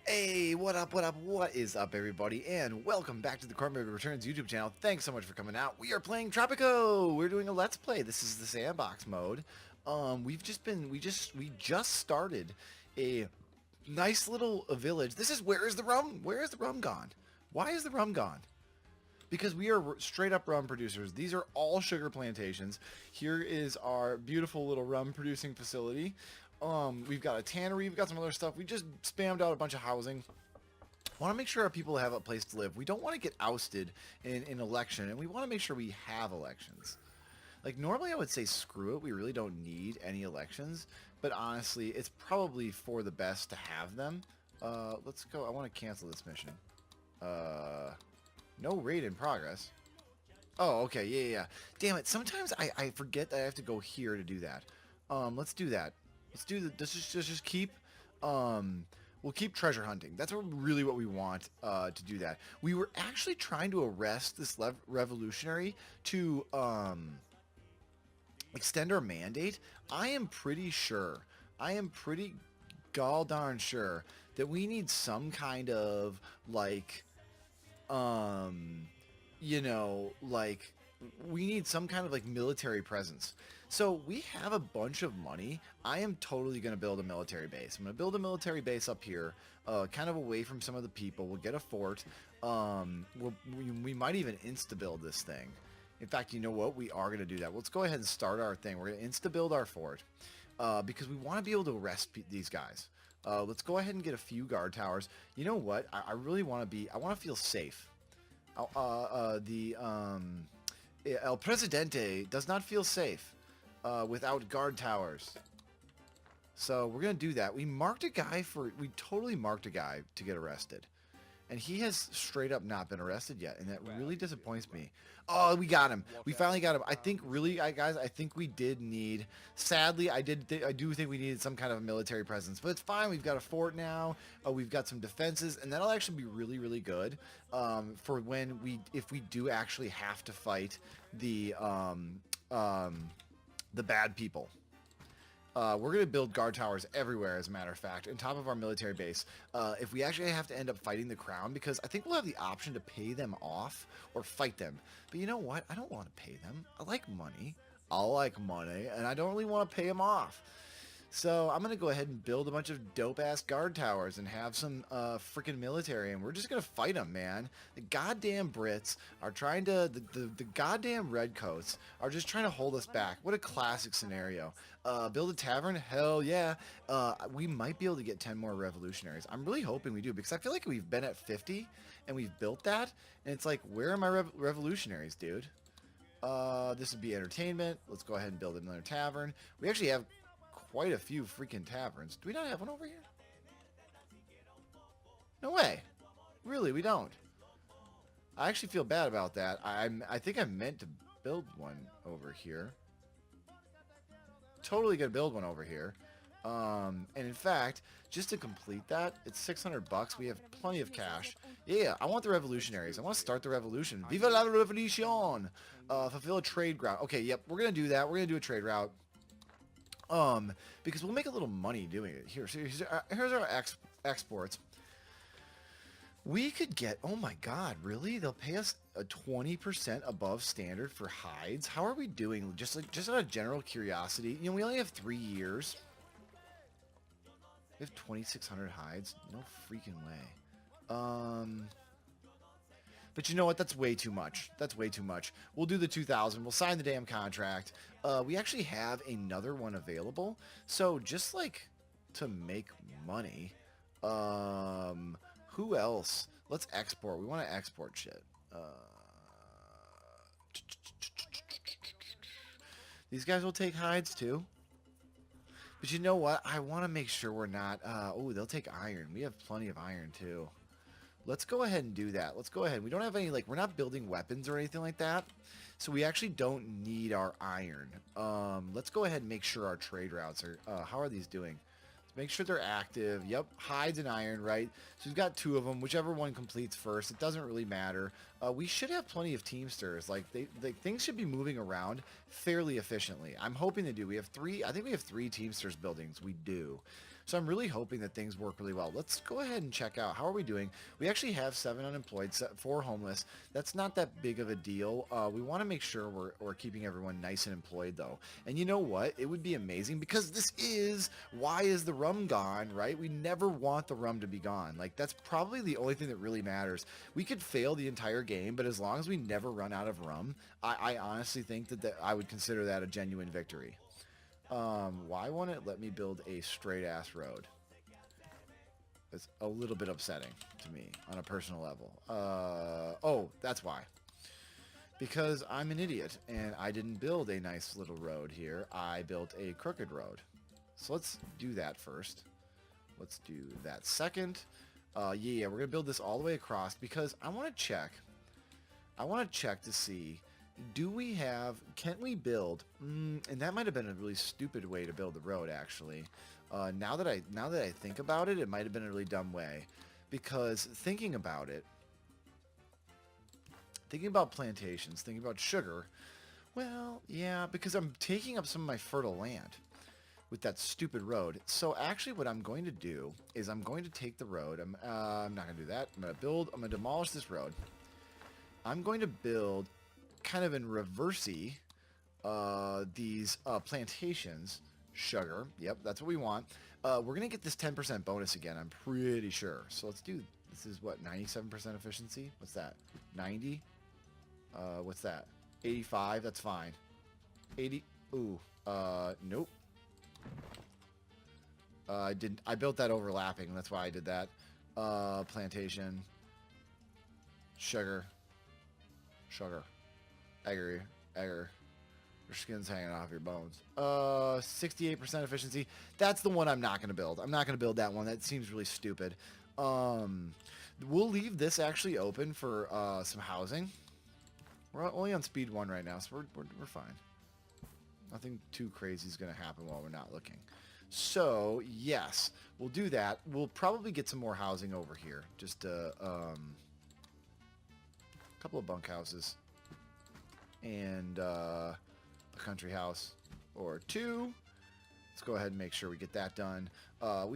Hey, what is up, everybody, and welcome back to the CornbreadReturns YouTube channel. Thanks so much for coming out. We are playing Tropico. We're doing a Let's Play. This is the sandbox mode. We just started a nice little village. This is where is the rum? Where is the rum gone? Why is the rum gone? Because we are straight up rum producers. These are all sugar plantations. Here is our beautiful little rum producing facility. We've got a tannery, we've got some other stuff. We just spammed out a bunch of housing. Want to make sure our people have a place to live. We don't want to get ousted in an election, and we want to make sure we have elections. Like, normally I would say screw it, we really don't need any elections, but honestly, it's probably for the best to have them. Let's go. I want to cancel this mission. No raid in progress. Oh, okay, yeah. Damn it, sometimes I forget that I have to go here to do that. Let's do that. Let's just keep, we'll keep treasure hunting. That's really what we want to do that. We were actually trying to arrest this revolutionary to extend our mandate. I am pretty gall darn sure that we need some kind of, like, you know, like, we need some kind of, like, military presence. So we have a bunch of money. I am totally going to build a military base. I'm going to build a military base up here, kind of away from some of the people. We'll get a fort. We might even insta-build this thing. In fact, you know what? We are going to do that. Let's go ahead and start our thing. We're going to insta-build our fort because we want to be able to arrest these guys. Let's go ahead and get a few guard towers. You know what? I really want to be... I want to feel safe. El Presidente does not feel safe without guard towers. So we're going to do that. We totally marked a guy to get arrested. And he has straight up not been arrested yet, and that really disappoints me. Oh, we got him. We finally got him. I think, really, guys, I think we did need... Sadly, I do think we needed some kind of a military presence, but it's fine. We've got a fort now. We've got some defenses, and that'll actually be really, really good for if we do actually have to fight the bad people. We're going to build guard towers everywhere, as a matter of fact, on top of our military base. If we actually have to end up fighting the crown, because I think we'll have the option to pay them off or fight them. But you know what? I don't want to pay them. I like money, and I don't really want to pay them off. So I'm going to go ahead and build a bunch of dope-ass guard towers and have some freaking military, and we're just going to fight them, man. The goddamn Brits are trying to... The goddamn redcoats are just trying to hold us back. What a classic scenario. Build a tavern? Hell yeah. We might be able to get 10 more revolutionaries. I'm really hoping we do, because I feel like we've been at 50, and we've built that, and it's like, where are my revolutionaries, dude? This would be entertainment. Let's go ahead and build another tavern. We actually have quite a few freaking taverns. Do we not have one over here? No way. Really, we don't. I actually feel bad about that. I think I meant to build one over here. Totally gonna build one over here. And in fact, just to complete that, it's 600 bucks. We have plenty of cash. Yeah, I want the revolutionaries. I want to start the revolution. Viva la Revolución! Fulfill a trade route. Okay, yep, we're gonna do that. We're gonna do a trade route. Because we'll make a little money doing it. Here's our exports. We could get, oh my god, really? They'll pay us a 20% above standard for hides? How are we doing? Just out of general curiosity. You know, we only have 3 years. We have 2,600 hides? No freaking way. But you know what? That's way too much. That's way too much. We'll do the 2,000. We'll sign the damn contract. We actually have another one available. So just like to make money. Who else? Let's export. We want to export shit. These guys will take hides too. But you know what? I want to make sure we're not... oh, they'll take iron. We have plenty of iron too. Let's go ahead and do that. Let's go ahead. We don't have any, like, we're not building weapons or anything like that. So we actually don't need our iron. Let's go ahead and make sure our trade routes are, how are these doing? Let's make sure they're active. Yep, hides and iron, right? So we've got 2 of them. Whichever one completes first, it doesn't really matter. We should have plenty of teamsters. Like, things should be moving around fairly efficiently. I'm hoping they do. We have 3, I think we have 3 teamsters buildings. We do. So I'm really hoping that things work really well. Let's go ahead and check out. How are we doing? We actually have 7 unemployed, 4 homeless. That's not that big of a deal. We want to make sure we're keeping everyone nice and employed, though. And you know what? It would be amazing because this is, why is the rum gone, right? We never want the rum to be gone. Like, that's probably the only thing that really matters. We could fail the entire game, but as long as we never run out of rum, I honestly think that I would consider that a genuine victory. Why won't it let me build a straight-ass road? It's a little bit upsetting to me on a personal level. Oh, that's why. Because I'm an idiot, and I didn't build a nice little road here. I built a crooked road. So let's do that first. Let's do that second. Yeah, we're going to build this all the way across because I want to check. I want to check to see, can we build, and that might have been a really stupid way to build the road, actually. Now that I think about it, it might have been a really dumb way. Because thinking about it, thinking about plantations, thinking about sugar, well, yeah, because I'm taking up some of my fertile land with that stupid road. So actually what I'm going to do is I'm going to take the road. I'm not going to do that. I'm going to demolish this road. I'm going to build kind of in reversey these plantations. Sugar. Yep, that's what we want. We're going to get this 10% bonus again, I'm pretty sure. So let's do, this is what, 97% efficiency? What's that? 90? What's that? 85? That's fine. 80? Ooh. Nope. I built that overlapping. That's why I did that. Plantation. Sugar. Egger. Your skin's hanging off your bones. 68% efficiency. That's the one I'm not going to build. I'm not going to build that one. That seems really stupid. We'll leave this actually open for some housing. We're only on speed 1 right now, so we're fine. Nothing too crazy is going to happen while we're not looking. So, yes, we'll do that. We'll probably get some more housing over here. Just a couple of bunkhouses. And a country house or 2. Let's go ahead and make sure we get that done. I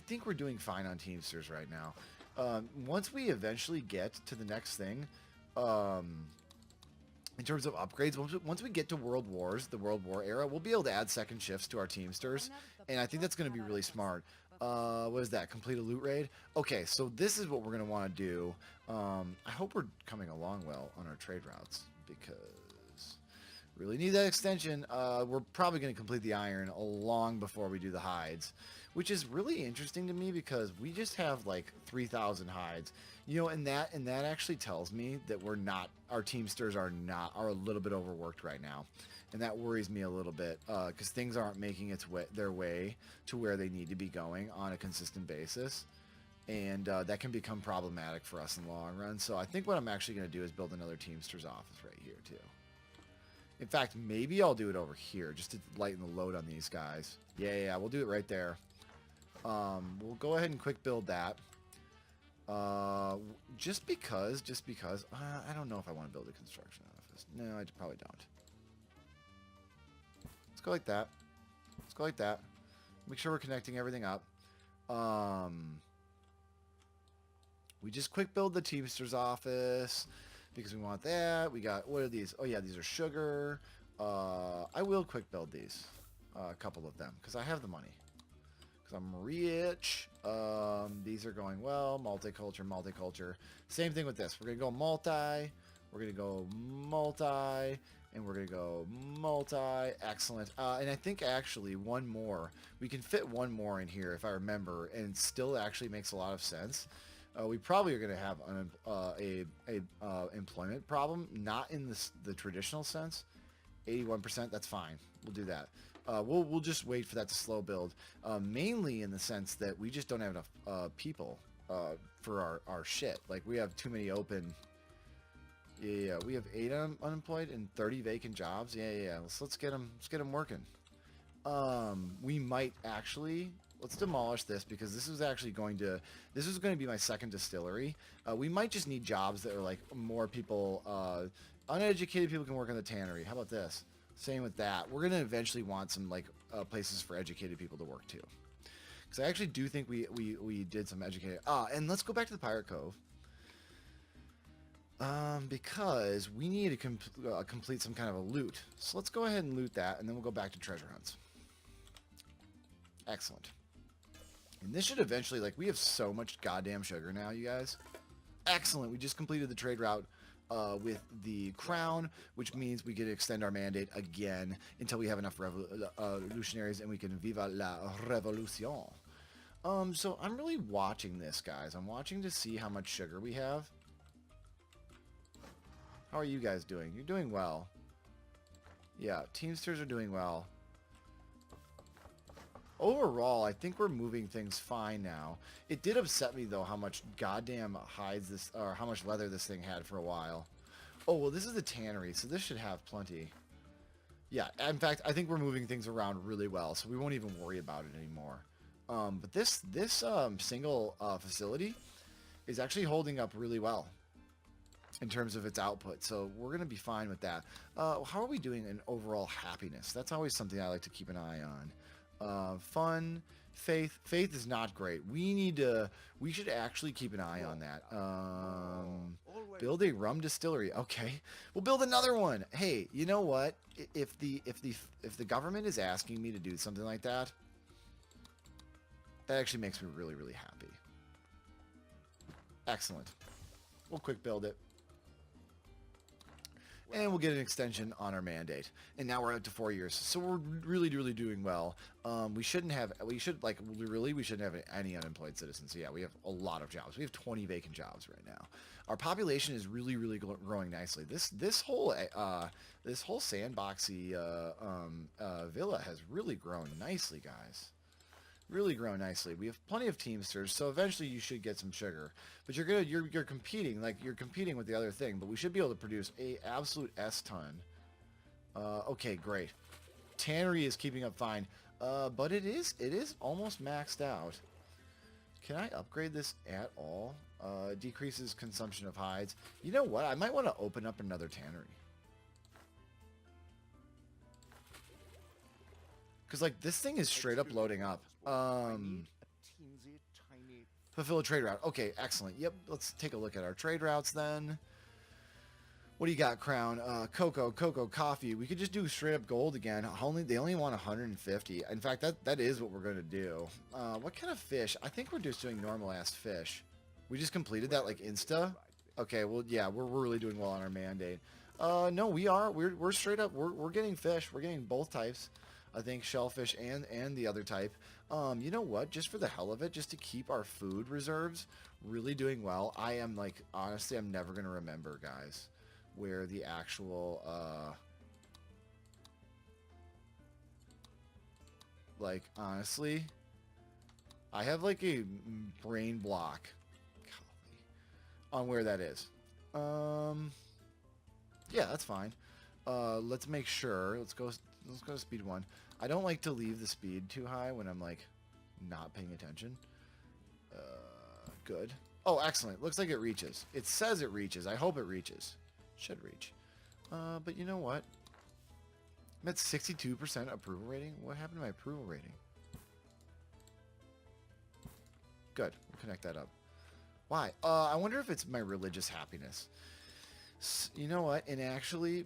think we're doing fine on Teamsters right now. Once we eventually get to the next thing, in terms of upgrades, once we get to World Wars, the World War era, we'll be able to add second shifts to our Teamsters, and I think that's going to be really smart. What is that? Complete a loot raid? Okay, so this is what we're going to want to do. I hope we're coming along well on our trade routes, because really need that extension. We're probably going to complete the iron long before we do the hides, which is really interesting to me because we just have like 3,000 hides, you know, and that actually tells me that our Teamsters are a little bit overworked right now, and that worries me a little bit because things aren't making their way to where they need to be going on a consistent basis, and that can become problematic for us in the long run. So I think what I'm actually going to do is build another Teamsters office right here too. In fact, maybe I'll do it over here just to lighten the load on these guys. Yeah, we'll do it right there. We'll go ahead and quick build that. Just because, I don't know if I want to build a construction office. No, I probably don't. Let's go like that. Let's go like that. Make sure we're connecting everything up. We just quick build the Teamsters office because we want that. We got, what are these? Oh yeah, these are sugar. I will quick build these, a couple of them, because I have the money. Because I'm rich. These are going well. Multiculture. Same thing with this. We're going to go multi. We're going to go multi. And we're going to go multi. Excellent. And I think actually one more. We can fit one more in here if I remember. And it still actually makes a lot of sense. We probably are going to have an employment problem, not in the traditional sense. 81%, that's fine. We'll do that. We'll just wait for that to slow build, mainly in the sense that we just don't have enough people for our shit. Like, we have too many open. Yeah, we have 8 unemployed and 30 vacant jobs. Yeah. Let's get them working. We might actually. Let's demolish this because this is going to be my second distillery. We might just need jobs that are like more people, uneducated people can work in the tannery. How about this? Same with that. We're going to eventually want some like places for educated people to work too. Because I actually do think we did some educating. And let's go back to the Pirate Cove. Because we need to complete some kind of a loot. So let's go ahead and loot that, and then we'll go back to treasure hunts. Excellent. And this should eventually, like, we have so much goddamn sugar now, you guys. Excellent. We just completed the trade route with the crown, which means we get to extend our mandate again until we have enough revolutionaries and we can Viva la Revolución. So I'm really watching this, guys. I'm watching to see how much sugar we have. How are you guys doing? You're doing well. Yeah, Teamsters are doing well. Overall, I think we're moving things fine now. It did upset me, though, how much goddamn hides this, or how much leather this thing had for a while. Oh, well, this is the tannery, so this should have plenty. Yeah, in fact, I think we're moving things around really well, so we won't even worry about it anymore. But this single facility is actually holding up really well in terms of its output, so we're going to be fine with that. How are we doing in overall happiness? That's always something I like to keep an eye on. Fun, faith is not great. We should actually keep an eye on that. Build a rum distillery. Okay, we'll build another one. Hey, you know what? If the government is asking me to do something like that, that actually makes me really, really happy. Excellent. We'll quick build it. And we'll get an extension on our mandate. And now we're up to 4 years. So we're really, really doing well. We shouldn't have any unemployed citizens. So yeah, we have a lot of jobs. We have 20 vacant jobs right now. Our population is really, really growing nicely. This whole sandboxy villa has really grown nicely, guys. Really grown nicely. We have plenty of Teamsters, so eventually you should get some sugar. But you're competing with the other thing. But we should be able to produce a absolute S ton. Okay, great. Tannery is keeping up fine, but it is almost maxed out. Can I upgrade this at all? Decreases consumption of hides. You know what? I might want to open up another tannery. Because, like, this thing is straight up loading up. Fulfill a trade route. Okay, excellent. Yep, let's take a look at our trade routes then. What do you got, Crown? Cocoa, coffee. We could just do straight up gold again. They only want 150. In fact, that is what we're going to do. What kind of fish? I think we're just doing normal-ass fish. We just completed that, like, insta? Okay, well, yeah, we're really doing well on our mandate. No, we are. We're straight up. We're getting fish. We're getting both types. I think shellfish and the other type. You know what? Just for the hell of it, just to keep our food reserves really doing well, I am, like, honestly, I'm never going to remember, guys, where the actual, like, honestly, I have, like, a brain block on where that is. Yeah, that's fine. Let's make sure. Let's go to speed 1. I don't like to leave the speed too high when I'm, like, not paying attention. Good. Oh, excellent. Looks like it reaches. It says it reaches. I hope it reaches. Should reach. But you know what? I'm at 62% approval rating. What happened to my approval rating? Good. We'll connect that up. Why? I wonder if it's my religious happiness. You know what? And actually,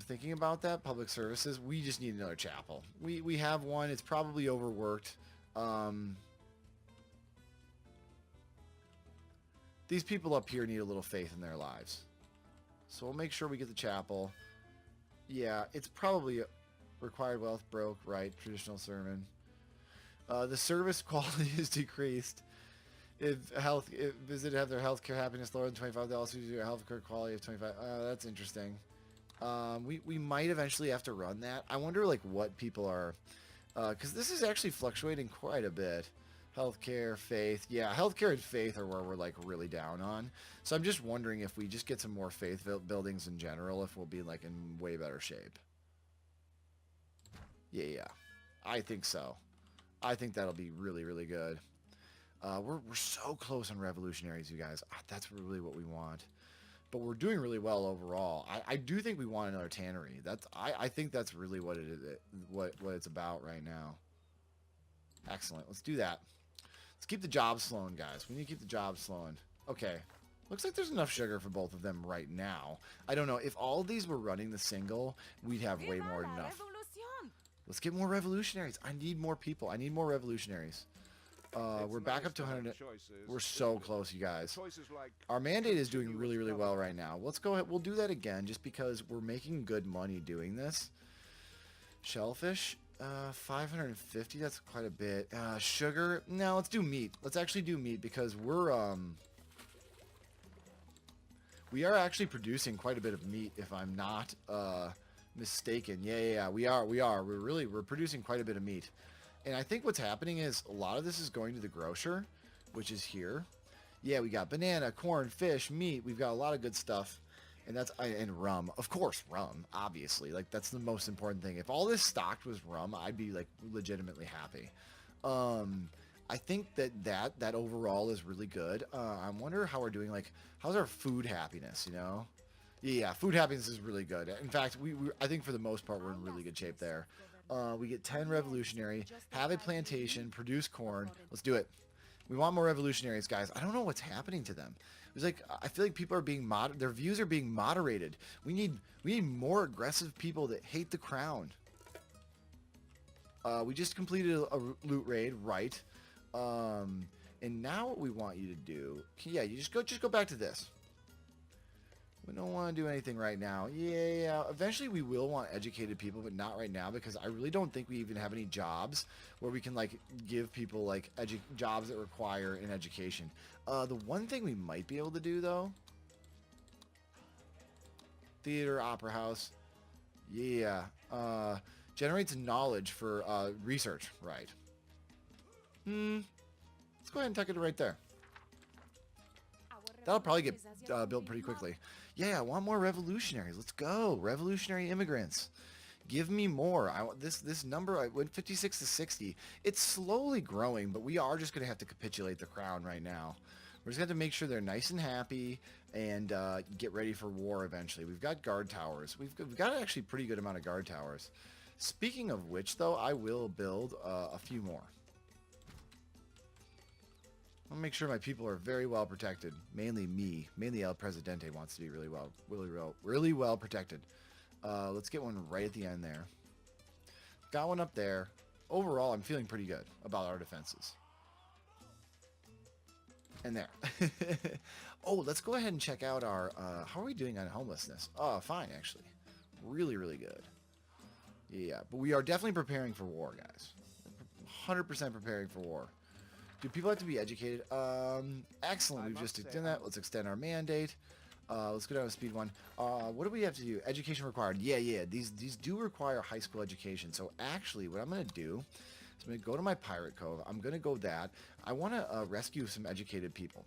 thinking about that, public services, we just need another chapel. We have one. It's probably overworked. These people up here need a little faith in their lives. So we'll make sure we get the chapel. Yeah, it's probably required wealth broke, right? Traditional sermon. The service quality is decreased. If visit have their healthcare happiness lower than $25, we do a healthcare quality of 25. That's interesting. We might eventually have to run that. I wonder, like, what people are, because this is actually fluctuating quite a bit. Healthcare, faith, yeah, healthcare and faith are where we're, like, really down on. So I'm just wondering if we just get some more faith buildings in general, if we'll be, like, in way better shape. Yeah, I think so. I think that'll be really, really good. We're so close on revolutionaries, you guys. That's really what we want. But we're doing really well overall. I do think we want another tannery. I think that's really what it is, what it's about right now. Excellent. Let's do that. Let's keep the jobs flowing, guys. We need to keep the jobs flowing. Okay. Looks like there's enough sugar for both of them right now. I don't know. If all of these were running the single, we'd have way more than enough. Let's get more revolutionaries. I need more people. I need more revolutionaries. We're back up to 100. We're so close, you guys. Our mandate is doing really, really well right now. Let's go ahead. We'll do that again just because we're making good money doing this. Shellfish. 550, that's quite a bit. Sugar, no, let's do meat. Let's actually do meat because we are actually producing quite a bit of meat, if I'm not mistaken. Yeah, we are. We're producing quite a bit of meat. And I think what's happening is a lot of this is going to the grocer, which is here. Yeah, we got banana, corn, fish, meat. We've got a lot of good stuff. And rum. Of course, rum, obviously. Like, that's the most important thing. If all this stocked was rum, I'd be, like, legitimately happy. I think that overall is really good. I wonder how we're doing, like, how's our food happiness, you know? Yeah, food happiness is really good. In fact, I think for the most part, we're in really good shape there. We get 10 revolutionary, have a plantation, produce corn. Let's do it. We want more revolutionaries, guys. I don't know what's happening to them. It's like, I feel like people are being their views are being moderated. We need more aggressive people that hate the crown. We just completed a loot raid, right? And now what we want you to do, yeah, you just go back to this. We don't want to do anything right now. Yeah, eventually we will want educated people, but not right now because I really don't think we even have any jobs where we can, like, give people, like, jobs that require an education. The one thing we might be able to do, though, theater, opera house, yeah, generates knowledge for research, right? Let's go ahead and tuck it right there. That'll probably get built pretty quickly. Yeah, I want more revolutionaries. Let's go. Revolutionary immigrants. Give me more. I want this number. I went 56 to 60. It's slowly growing, but we are just going to have to capitulate the crown right now. We're just going to have to make sure they're nice and happy and get ready for war eventually. We've got guard towers. We've got actually a pretty good amount of guard towers. Speaking of which, though, I will build a few more. I'll make sure my people are very well protected. Mainly me. Mainly El Presidente wants to be really well protected. Let's get one right at the end there. Got one up there. Overall, I'm feeling pretty good about our defenses. And there. Oh, let's go ahead and check out our... how are we doing on homelessness? Oh, fine, actually. Really, really good. Yeah, but we are definitely preparing for war, guys. 100% preparing for war. Do people have to be educated? Excellent. We've just extended that. Let's extend our mandate. Let's go down to speed 1. What do we have to do? Education required. Yeah. These do require high school education. So actually, what I'm going to do is I'm going to go to my Pirate Cove. I'm going to go that. I want to rescue some educated people.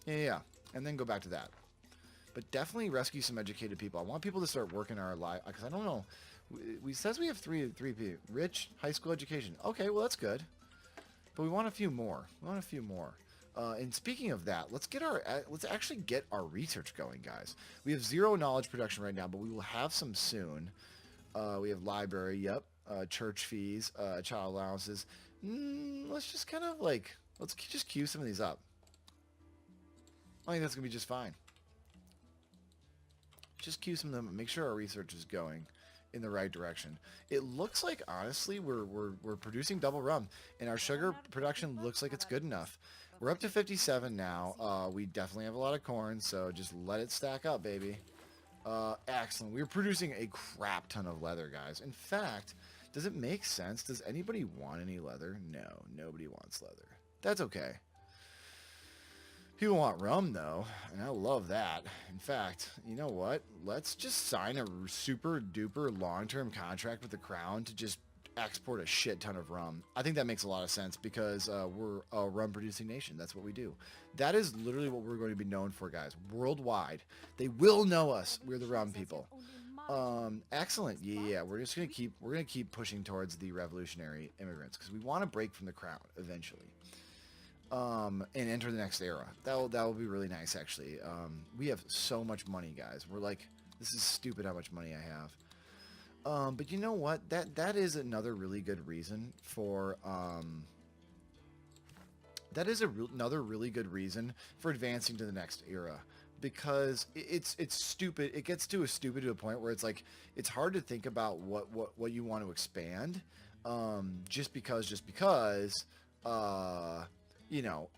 Yeah. And then go back to that. But definitely rescue some educated people. I want people to start working our life. Because I don't know. We says we have three people. Rich, high school education. Okay, well, that's good. But we want a few more. And speaking of that, let's actually get our research going, guys. We have 0 knowledge production right now, but we will have some soon. We have library, yep. Church fees, child allowances. Let's just kind of like, let's just queue some of these up. I think that's gonna be just fine. Just queue some of them. Make sure our research is going in the right direction. It looks like, honestly, we're producing double rum, and our sugar production looks like it's good enough. We're up to 57 now. We definitely have a lot of corn, so just let it stack up, baby. Excellent. We're producing a crap ton of leather, guys. In fact, does it make sense? Does anybody want any leather? No, nobody wants leather. That's okay. People want rum, though, and I love that. In fact, you know what? Let's just sign a super duper long-term contract with the Crown to just export a shit ton of rum. I think that makes a lot of sense because we're a rum-producing nation. That's what we do. That is literally what we're going to be known for, guys. Worldwide. They will know us. We're the rum people. Excellent. Yeah. We're just going to keep pushing towards the revolutionary immigrants because we want to break from the Crown eventually. And enter the next era. That will be really nice, actually. We have so much money, guys. We're like, this is stupid how much money I have. But you know what? That is another really good reason for another really good reason for advancing to the next era, because it's stupid. It gets stupid to a point where it's like it's hard to think about what you want to expand, just because you know,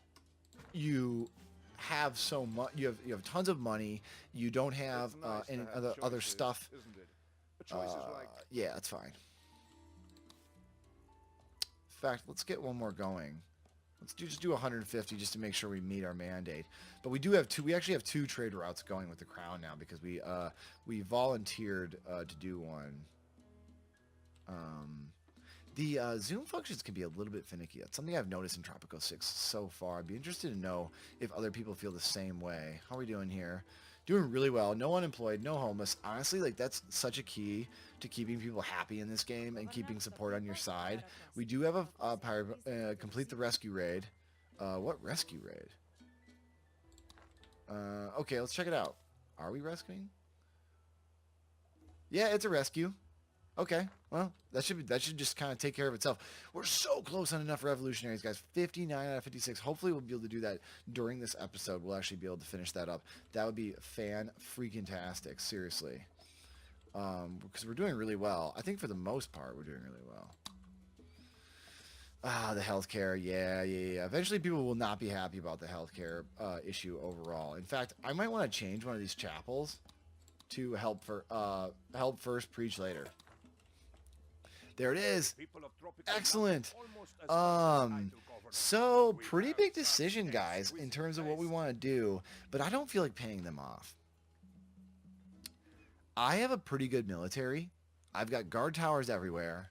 you have so much. You have tons of money. You don't have any other stuff. Yeah, that's fine. In fact, let's get one more going. Let's just do 150 just to make sure we meet our mandate. But we do have two. We actually have 2 trade routes going with the crown now because we volunteered to do one. The zoom functions can be a little bit finicky. That's something I've noticed in Tropico 6 so far. I'd be interested to know if other people feel the same way. How are we doing here? Doing really well. No unemployed, no homeless. Honestly, like that's such a key to keeping people happy in this game and keeping support on your side. We do have a pirate, complete the rescue raid. What rescue raid? Okay, let's check it out. Are we rescuing? Yeah, it's a rescue. Okay, well, that should just kind of take care of itself. We're so close on enough revolutionaries, guys. 59 out of 56. Hopefully we'll be able to do that during this episode. We'll actually be able to finish that up. That would be fan-freaking-tastic, seriously. Because we're doing really well. I think for the most part, we're doing really well. Ah, the healthcare, yeah. Eventually people will not be happy about the healthcare issue overall. In fact, I might want to change one of these chapels to help first, preach later. There it is. Excellent. So pretty big decision, guys, in terms of what we want to do, but I don't feel like paying them off. I have a pretty good military. I've got guard towers everywhere.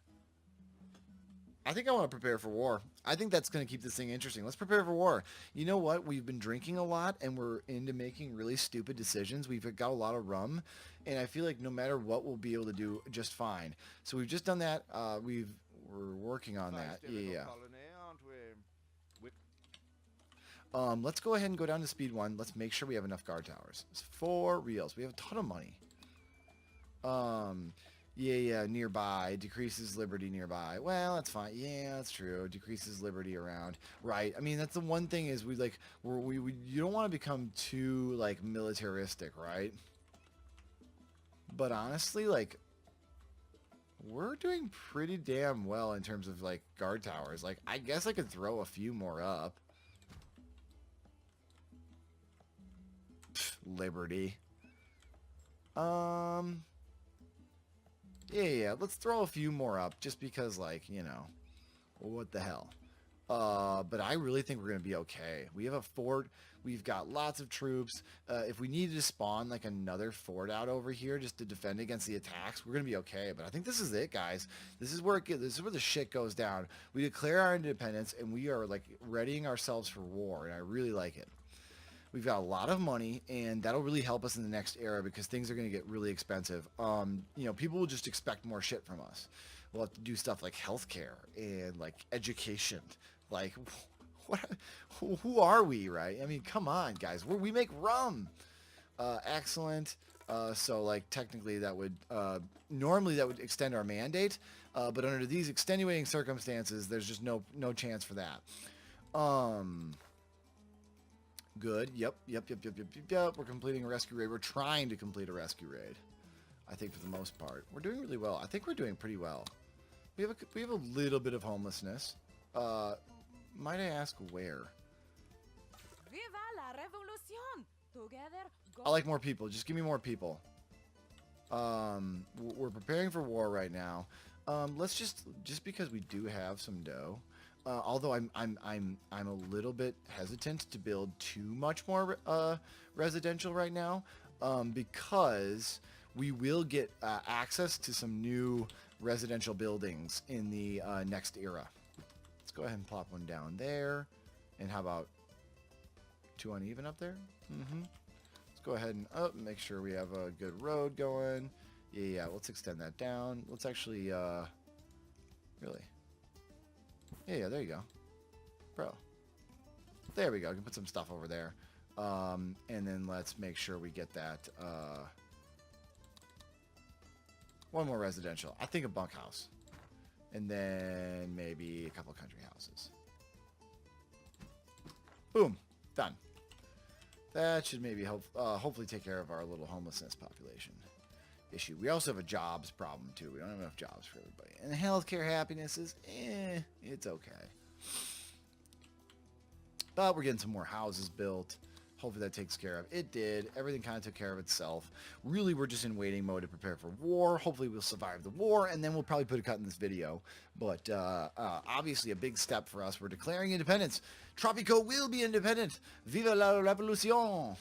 I think I want to prepare for war. I think that's going to keep this thing interesting. Let's prepare for war. You know what? We've been drinking a lot, and we're into making really stupid decisions. We've got a lot of rum, and I feel like no matter what, we'll be able to do just fine. So we've just done that. We're working on that. Yeah. Let's go ahead and go down to speed 1. Let's make sure we have enough guard towers. It's 4 reals. We have a ton of money. Yeah, nearby. Decreases liberty nearby. Well, that's fine. Yeah, that's true. Decreases liberty around. Right. I mean, that's the one thing is we you don't want to become too, like, militaristic, right? But honestly, like, we're doing pretty damn well in terms of, like, guard towers. Like, I guess I could throw a few more up. Pfft, liberty. Yeah, let's throw a few more up just because, like, you know, what the hell. But I really think we're going to be okay. We have a fort. We've got lots of troops. If we needed to spawn, like, another fort out over here just to defend against the attacks, we're going to be okay. But I think this is it, guys. This is where the shit goes down. We declare our independence, and we are, like, readying ourselves for war, and I really like it. We've got a lot of money, and that'll really help us in the next era because things are going to get really expensive. You know, people will just expect more shit from us. We'll have to do stuff like healthcare and, like, education. Like, who are we, right? I mean, come on, guys. We make rum. Excellent. So, like, technically that would, normally that would extend our mandate, but under these extenuating circumstances, there's just no chance for that. Good. Yep. We're completing a rescue raid. We're trying to complete a rescue raid. I think for the most part, we're doing really well. I think we're doing pretty well. We have a little bit of homelessness. Might I ask where? Viva la Revolución. Together. I like more people. Just give me more people. We're preparing for war right now. Let's just because we do have some dough. Although I'm a little bit hesitant to build too much more residential right now, because we will get access to some new residential buildings in the next era. Let's go ahead and plop one down there, and how about 2 uneven up there? Let's go ahead and make sure we have a good road going. Yeah. Let's extend that down. Let's actually really. Yeah, there you go. Bro. There we go. I can put some stuff over there. And then let's make sure we get that. One more residential. I think a bunkhouse. And then maybe a couple country houses. Boom. Done. That should maybe hopefully take care of our little homelessness population issue. We also have a jobs problem, too. We don't have enough jobs for everybody. And the healthcare happiness is, it's okay. But we're getting some more houses built. Hopefully that takes care of it. It did. Everything kind of took care of itself. Really, we're just in waiting mode to prepare for war. Hopefully we'll survive the war, and then we'll probably put a cut in this video. But obviously a big step for us. We're declaring independence. Tropico will be independent. Viva la Revolución.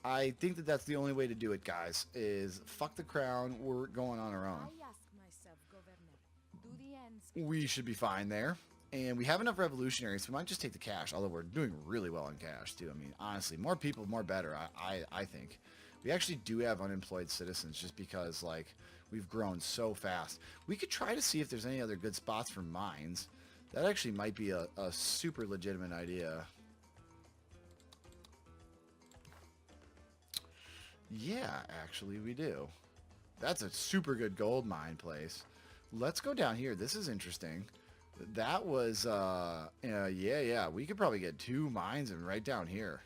I think that that's the only way to do it, guys, is fuck the crown. We're going on our own. I ask myself, Governor, do the ends We should be fine there. And we have enough revolutionaries, so we might just take the cash, although we're doing really well on cash, too. I mean, honestly, more people, more better, I think. We actually do have unemployed citizens just because, like, we've grown so fast. We could try to see if there's any other good spots for mines. That actually might be a super legitimate idea. Yeah, actually, we do. That's a super good gold mine place. Let's go down here. This is interesting. That was, yeah, we could probably get 2 mines and right down here.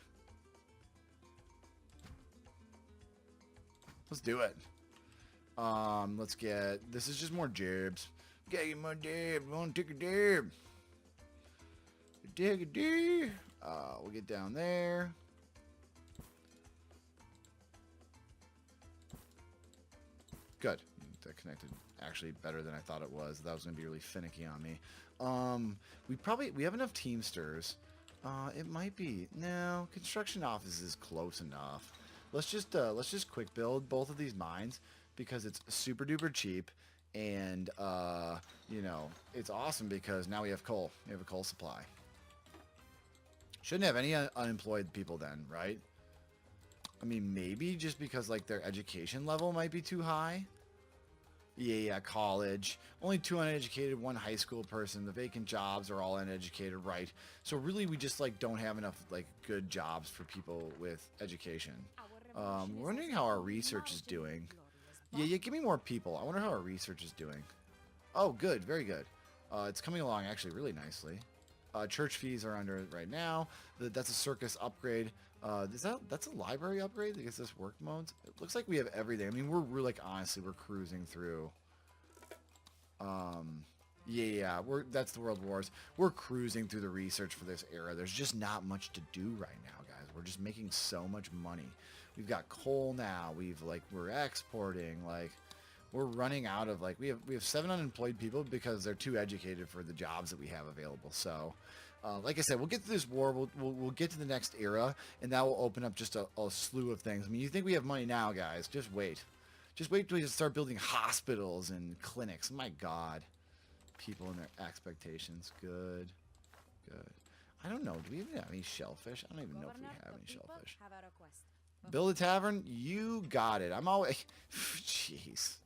Let's do it. Let's get, this is just more jibs. Get more dibs. We want to take a dib. Take a dib. We'll get down there. Good. That connected actually better than I thought it was. That was going to be really finicky on me. We have enough Teamsters. It might be, no, construction office is close enough. Let's just quick build both of these mines because it's super duper cheap, and you know, it's awesome because now we have coal. We have a coal supply. Shouldn't have any unemployed people then, right? I mean, maybe just because like their education level might be too high. Yeah, college. Only 2 uneducated, 1 high school person. The vacant jobs are all uneducated, right? So really, we just like don't have enough like good jobs for people with education. We're wondering how our research is doing. Yeah, give me more people. I wonder how our research is doing. Oh, good, very good. It's coming along actually really nicely. Church fees are under it right now. That's a circus upgrade. That's a library upgrade? I guess this work modes. It looks like we have everything. I mean, we're like honestly, we're cruising through. Yeah, that's the World Wars. We're cruising through the research for this era. There's just not much to do right now, guys. We're just making so much money. We've got coal now. We're exporting. Like, we're running out of like we have 7 unemployed people because they're too educated for the jobs that we have available. So. Like I said, we'll get to this war. We'll get to the next era, and that will open up just a slew of things. I mean, you think we have money now, guys? Just wait. Just wait till we start building hospitals and clinics. My God, people and their expectations. Good. I don't know. Do we even have any shellfish? I don't even know if we have any shellfish. Build a tavern. You got it. I'm always. Jeez.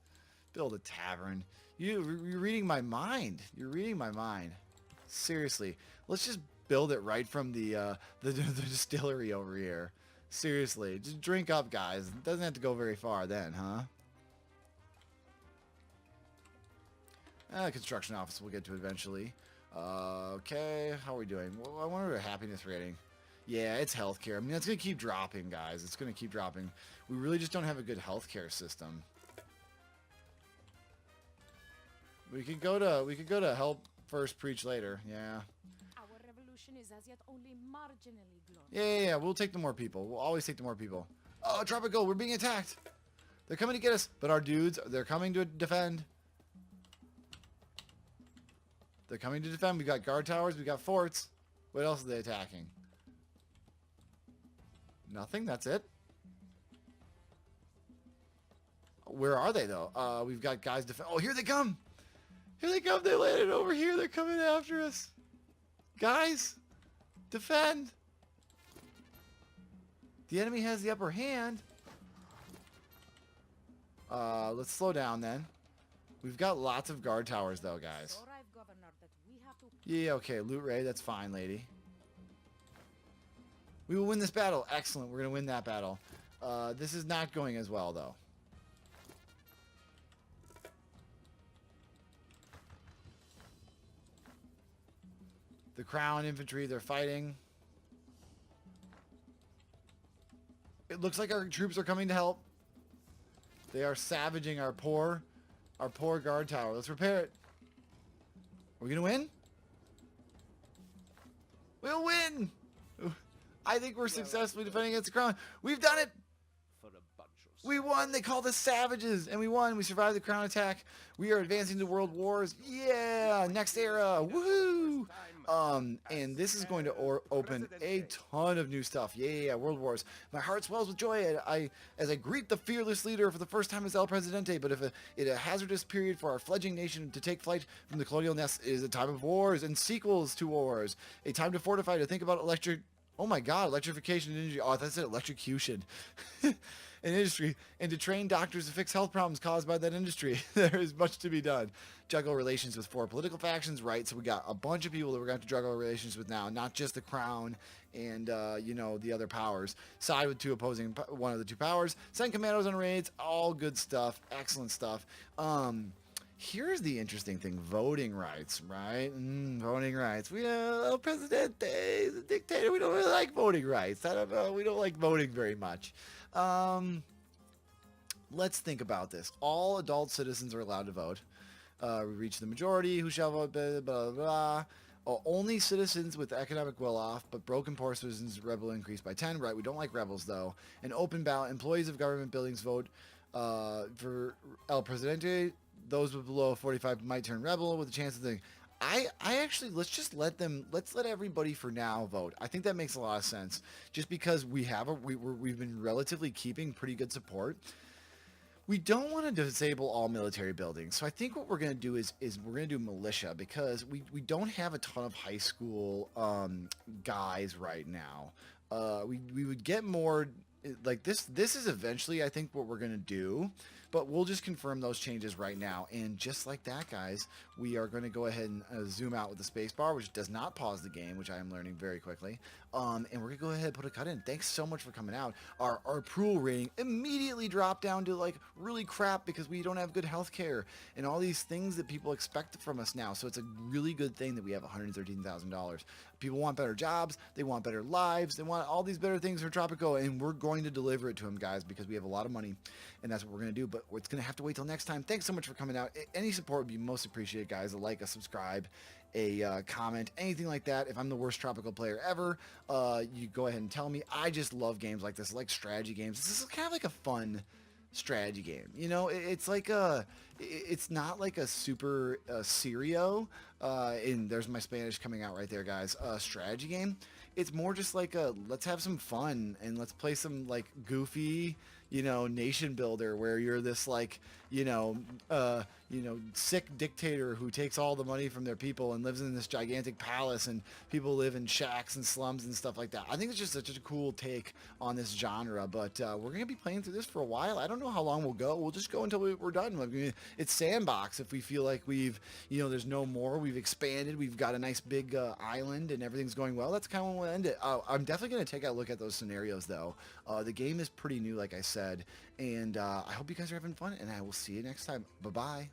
Build a tavern. You're reading my mind. You're reading my mind. Seriously, let's just build it right from the distillery over here. Seriously, just drink up, guys. It doesn't have to go very far then, huh? Construction office we'll get to eventually. Okay, how are we doing? Well, I wonder our happiness rating. Yeah, it's healthcare. I mean, it's going to keep dropping, guys. It's going to keep dropping. We really just don't have a good healthcare system. We could go to help first, preach later. Yeah. Our revolution is as yet only marginally glorious. Yeah. We'll take the more people. We'll always take the more people. Oh, Tropico, we're being attacked. They're coming to get us. But our dudes, they're coming to defend. They're coming to defend. We got guard towers. We got forts. What else are they attacking? Nothing. That's it. Where are they, though? We've got guys defend. Oh, here they come. Here they come. They landed over here. They're coming after us. Guys, defend. The enemy has the upper hand. Let's slow down then. We've got lots of guard towers, though, guys. Yeah, okay. Loot raid. That's fine, lady. We will win this battle. Excellent. We're going to win that battle. This is not going as well, though. The Crown infantry, they're fighting. It looks like our troops are coming to help. They are savaging our poor guard tower. Let's repair it. Are we gonna win? We'll win! I think we're successfully defending against the Crown. We've done it! We won! They called us savages! And we won! We survived the Crown attack. We are advancing to world wars. Yeah! Next era! Woohoo! And this is going to open a ton of new stuff. Yeah, world wars. My heart swells with joy as I greet the fearless leader for the first time as El Presidente. But if a hazardous period for our fledgling nation to take flight from the colonial nest is a time of wars and sequels to wars. A time to fortify, to think about oh my god, electrification in industry. Oh, that's it, electrocution. In industry, and to train doctors to fix health problems caused by that industry. There is much to be done. Juggle relations with 4 political factions, right? So we got a bunch of people that we're going to juggle relations with now, not just the Crown and, you know, the other powers. Side with one of the two powers. Send commandos on raids. All good stuff. Excellent stuff. Here's the interesting thing. Voting rights, right? Voting rights. El Presidente is a dictator. We don't really like voting rights. I don't know. We don't like voting very much. Let's think about this. All adult citizens are allowed to vote. We reach the majority who shall vote, blah, blah, blah. Only citizens with economic well-off, but broken poor citizens rebel increase by 10. Right, we don't like rebels, though. An open ballot. Employees of government buildings vote for El Presidente. Those with below 45 might turn rebel with a chance of the... I actually, let's let everybody for now vote. I think that makes a lot of sense. Just because we've been relatively keeping pretty good support. We don't want to disable all military buildings. So I think what we're going to do is we're going to do militia, because we don't have a ton of high school guys right now. We would get more like this is eventually, I think, what we're going to do. But we'll just confirm those changes right now. And just like that, guys, we are going to go ahead and zoom out with the space bar, which does not pause the game, which I am learning very quickly. And we're going to go ahead and put a cut in. Thanks so much for coming out. Our approval rating immediately dropped down to like really crap because we don't have good health care and all these things that people expect from us now. So it's a really good thing that we have $113,000. People want better jobs. They want better lives. They want all these better things for Tropico, and we're going to deliver it to them, guys, because we have a lot of money, and that's what we're going to do. But it's going to have to wait till next time. Thanks so much for coming out. Any support would be most appreciated, guys. A like, a subscribe, a comment, anything like that. If I'm the worst Tropico player ever, you go ahead and tell me. I just love games like this. I like strategy games. This is kind of like a fun strategy game, you know. It's like it's not like a super serio and there's my Spanish coming out right there, guys. Strategy game. It's more just like let's have some fun and let's play some like goofy, you know, nation builder where you're this like, you know, sick dictator who takes all the money from their people and lives in this gigantic palace, and people live in shacks and slums and stuff like that. I think it's just such a cool take on this genre, but we're going to be playing through this for a while. I don't know how long we'll go. We'll just go until we're done. I mean, it's sandbox. If we feel like we've, you know, there's no more, we've expanded, we've got a nice big island and everything's going well, that's kind of when we'll end it. I'm definitely going to take a look at those scenarios, though. The game is pretty new, like I said, and I hope you guys are having fun, and I will see you next time. Bye-bye.